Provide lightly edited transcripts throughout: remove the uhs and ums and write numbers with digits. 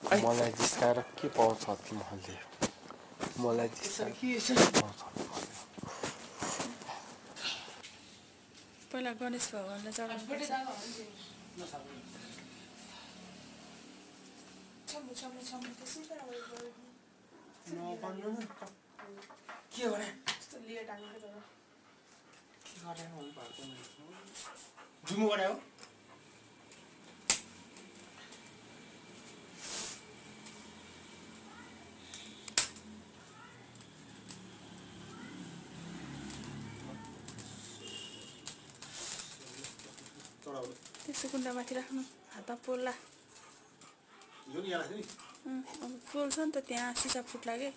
मलाई जिस्काएर के पाउँछ तिमीहरूले मलाई जिस्काएर के पाउँछ पहिला गणेश भगवानलाई चढाउनु पर्छ के गरे यस्तो लेट आएको के तर के गरे हो भएको जुमु गरे हो त्यसो कुण्डामाथि राख्नु हातमा पोल्ला अब पोल्छ नि त त्यहाँ सिसा फुट्ला के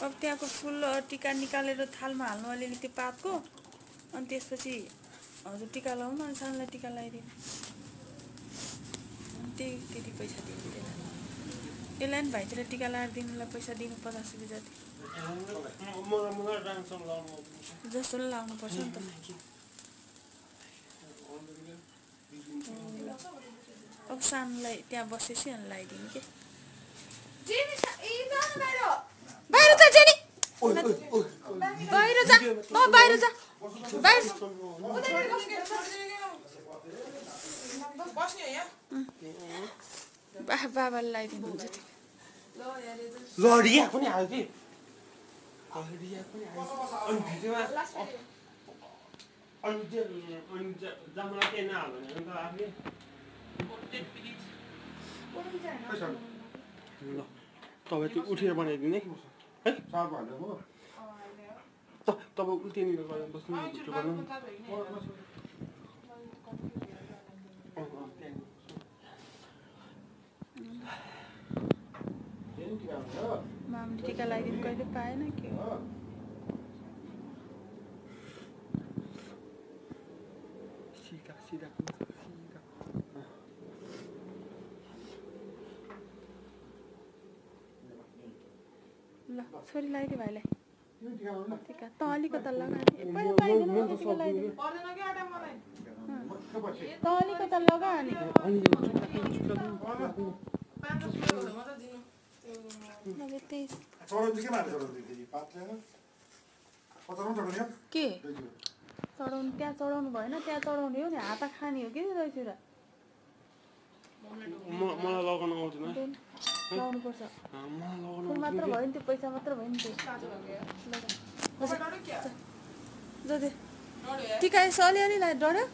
अब त्यहाँको फुल टिका निकालेर थालमा हाल्नु अलिअलि त्यो पातको अनि त्यसपछि हजुर टिका लगाउनु अनि सानोलाई टिका लगाइदिनु त्यही त्यति पैसा दिँदैन यसलाई नि भाइतिर टिका लगाएर दिनुलाई पैसा दिनु 50 रुपियाँ जति जस्तो लाउनु पर्छ नि त अब सानोलाई त्यहाँ बसेपछि अनि लगाइदिनु के बाहिर जा जेनी बाहिर जा बाहिर जा बाहिर बाबाले लगाइदिनु हुन्छ लडिया पनि आयो कि लडिया पनि आयो अनि भिडियोमा अनि जमला के नहाल्नु भने त आफूले ल तपाईँ त्यो उठेर बनाइदिने है तपाईँ उल्टिएर गरेर बस्नु भिडियो गर्नु मामले टिका लगाइदिनु कहिले पाएन के हो सिधा सिधा ल छोरी लगाइदियो भाइलाई टिका त अलिकता लगाए त अलिकता लगा अनि के चढाउनु त्यहाँ चढाउनु भएन त्यहाँ चढाउने हो नि हात खाने हो कि रहेछ मलाई लगाउन आउँदैन लगाउनु पर्छ फुल मात्र भयो नि त्यो पैसा मात्र भयो नि त्यो टिका यसो अलिअलि डढ्यो